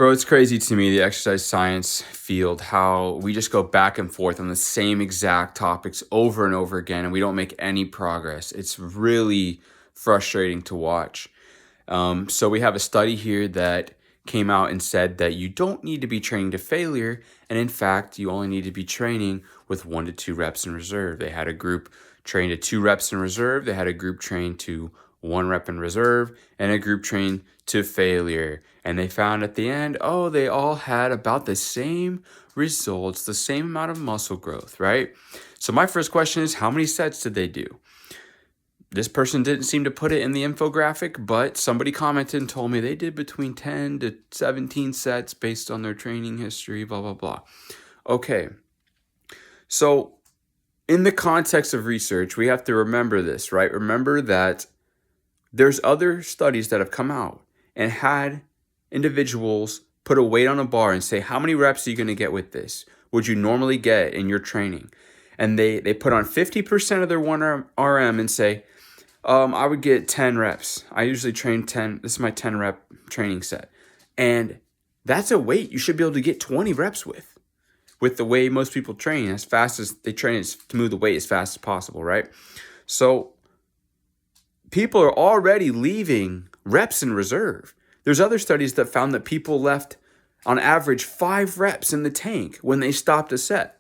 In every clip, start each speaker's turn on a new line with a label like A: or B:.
A: Bro, it's crazy to me, the exercise science field, how we just go back and forth on the same exact topics over and over again, and we don't make any progress. It's really frustrating to watch. So we have a study here that came out and said that you don't need to be training to failure, and in fact, you only need to be training with 1 to 2 reps in reserve. They had a group trained to 2 reps in reserve, they had a group trained to 1 rep in reserve, and a group trained to failure. And they found at the end, oh, they all had about the same results, the same amount of muscle growth, right? So my first question is, how many sets did they do? This person didn't seem to put it in the infographic, but somebody commented and told me they did between 10 to 17 sets based on their training history, blah, blah, blah. Okay, so in the context of research, we have to remember this, right? Remember that there's other studies that have come out and had individuals put a weight on a bar and say, how many reps are you going to get with this? Would you normally get in your training? And they put on 50% of their 1 RM and say, I would get 10 reps. I usually train 10. This is my 10 rep training set. And that's a weight you should be able to get 20 reps with the way most people train, as fast as they train is to move the weight as fast as possible, right? So people are already leaving reps in reserve. There's other studies that found that people left on average 5 reps in the tank when they stopped a set.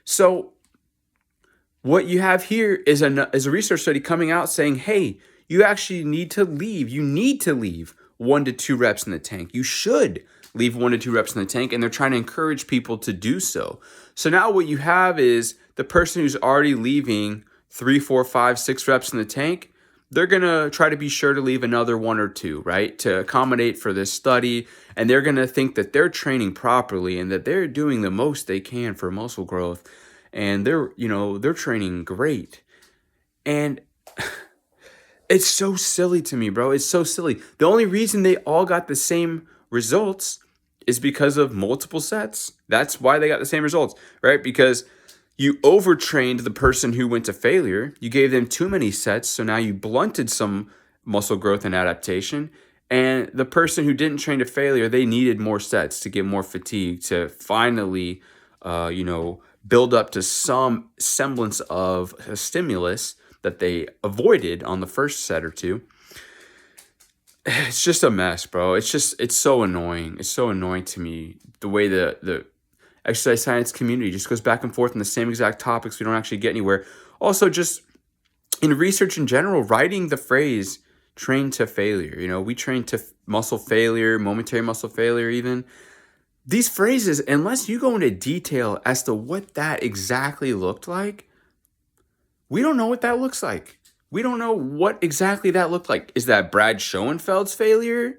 A: So what you have here is a research study coming out saying, hey, you actually need to leave. You need to leave 1 to 2 reps in the tank. You should leave 1 to 2 reps in the tank, and they're trying to encourage people to do so. So now what you have is the person who's already leaving 3, 4, 5, 6 reps in the tank, they're going to try to be sure to leave another 1 or 2, right, to accommodate for this study. And they're going to think that they're training properly and that they're doing the most they can for muscle growth. And they're training great. And it's so silly to me, bro. It's so silly. The only reason they all got the same results is because of multiple sets. That's why they got the same results, right? Because you overtrained the person who went to failure. You gave them too many sets, so now you blunted some muscle growth and adaptation. And the person who didn't train to failure, they needed more sets to get more fatigue, to finally, build up to some semblance of a stimulus that they avoided on the first set or two. It's just a mess, bro. It's so annoying. It's so annoying to me, the way the exercise science community just goes back and forth on the same exact topics. We don't actually get anywhere. Also, just in research in general, writing the phrase train to failure. We train to muscle failure, momentary muscle failure even. These phrases, unless you go into detail as to what that exactly looked like, we don't know what that looks like. We don't know what exactly that looked like. Is that Brad Schoenfeld's failure?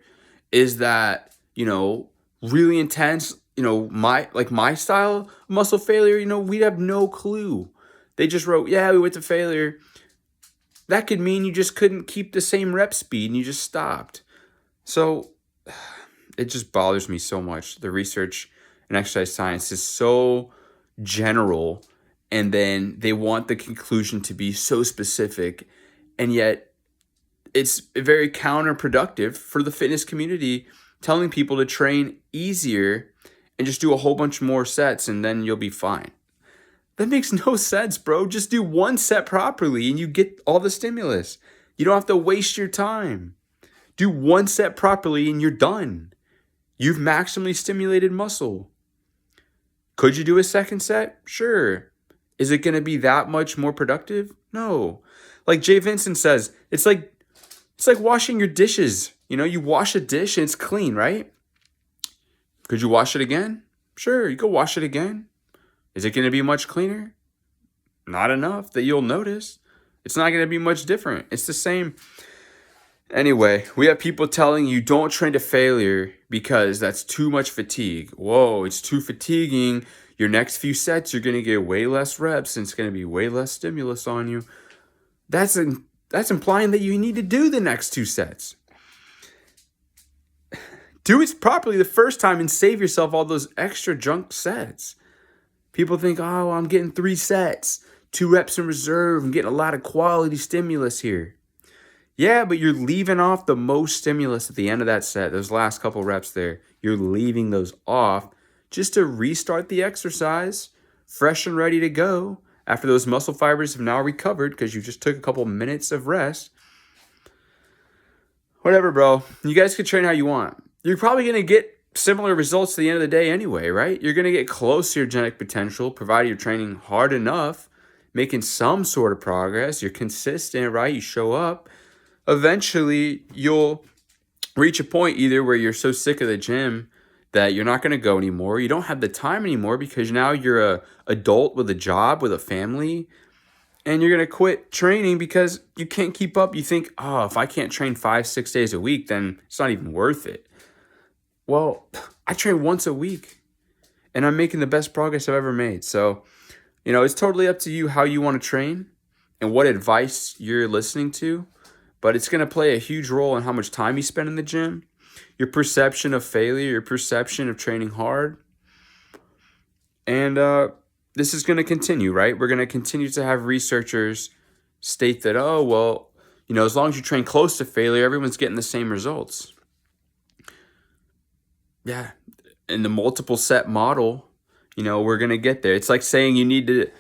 A: Is that, really intense, my style muscle failure? We have no clue. They just wrote, yeah, we went to failure. That could mean you just couldn't keep the same rep speed and you just stopped. So it just bothers me so much. The research in exercise science is so general, and then they want the conclusion to be so specific, and yet it's very counterproductive for the fitness community, telling people to train easier and just do a whole bunch more sets and then you'll be fine. That makes no sense, bro. Just do 1 set properly and you get all the stimulus. You don't have to waste your time. Do 1 set properly and you're done. You've maximally stimulated muscle. Could you do a second set? Sure. Is it going to be that much more productive? No. Like Jay Vincent says, it's like washing your dishes. You wash a dish and it's clean, right? Could you wash it again? Sure, you go wash it again. Is it going to be much cleaner? Not enough that you'll notice. It's not going to be much different. It's the same. Anyway, we have people telling you don't train to failure because that's too much fatigue. Whoa, it's too fatiguing. Your next few sets, you're going to get way less reps and it's going to be way less stimulus on you. That's implying that you need to do the next 2 sets. Do it properly the first time and save yourself all those extra junk sets. People think, oh, I'm getting 3 sets, 2 reps in reserve. I'm getting a lot of quality stimulus here. Yeah, but you're leaving off the most stimulus at the end of that set, those last couple reps there. You're leaving those off just to restart the exercise, fresh and ready to go after those muscle fibers have now recovered because you just took a couple minutes of rest. Whatever, bro. You guys can train how you want. You're probably going to get similar results at the end of the day anyway, right? You're going to get close to your genetic potential, provided you're training hard enough, making some sort of progress. You're consistent, right? You show up. Eventually, you'll reach a point either where you're so sick of the gym that you're not going to go anymore. You don't have the time anymore because now you're a adult with a job, with a family, and you're going to quit training because you can't keep up. You think, oh, if I can't train 5, 6 days a week, then it's not even worth it. Well, I train once a week and I'm making the best progress I've ever made. So, it's totally up to you how you want to train and what advice you're listening to, but it's going to play a huge role in how much time you spend in the gym, your perception of failure, your perception of training hard. And this is going to continue, right? We're going to continue to have researchers state that, oh, well, as long as you train close to failure, everyone's getting the same results. Yeah. In the multiple set model, we're going to get there. It's like saying you need to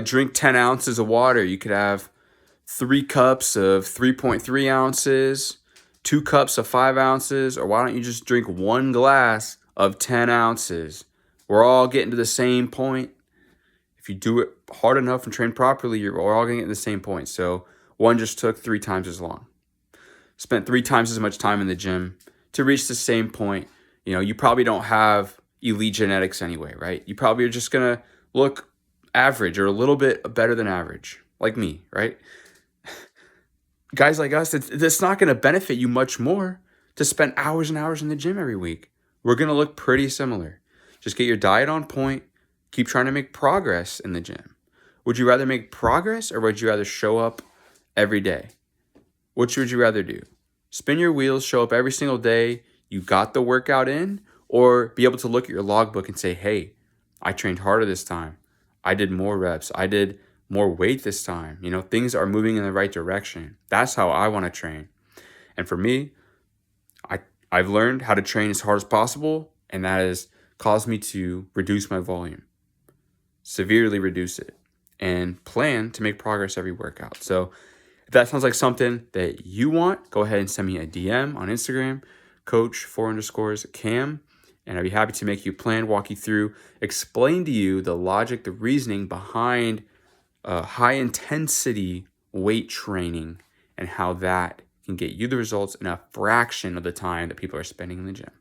A: drink 10 ounces of water. You could have 3 cups of 3.3 ounces, 2 cups of 5 ounces, or why don't you just drink 1 glass of 10 ounces? We're all getting to the same point. If you do it hard enough and train properly, we're all going to get to the same point. So one just took 3 times as long. Spent 3 times as much time in the gym to reach the same point. You probably don't have elite genetics anyway, right? You probably are just going to look average or a little bit better than average, like me, right? Guys like us, it's not going to benefit you much more to spend hours and hours in the gym every week. We're going to look pretty similar. Just get your diet on point. Keep trying to make progress in the gym. Would you rather make progress or would you rather show up every day? Which would you rather do? Spin your wheels, show up every single day, you got the workout in, or be able to look at your logbook and say, hey, I trained harder this time. I did more reps. I did more weight this time. Things are moving in the right direction. That's how I want to train. And for me, I've learned how to train as hard as possible, and that has caused me to reduce my volume, severely reduce it, and plan to make progress every workout. So if that sounds like something that you want, go ahead and send me a DM on Instagram, coach4_Cam, and I'd be happy to make you a plan, walk you through, explain to you the logic, the reasoning behind high intensity weight training and how that can get you the results in a fraction of the time that people are spending in the gym.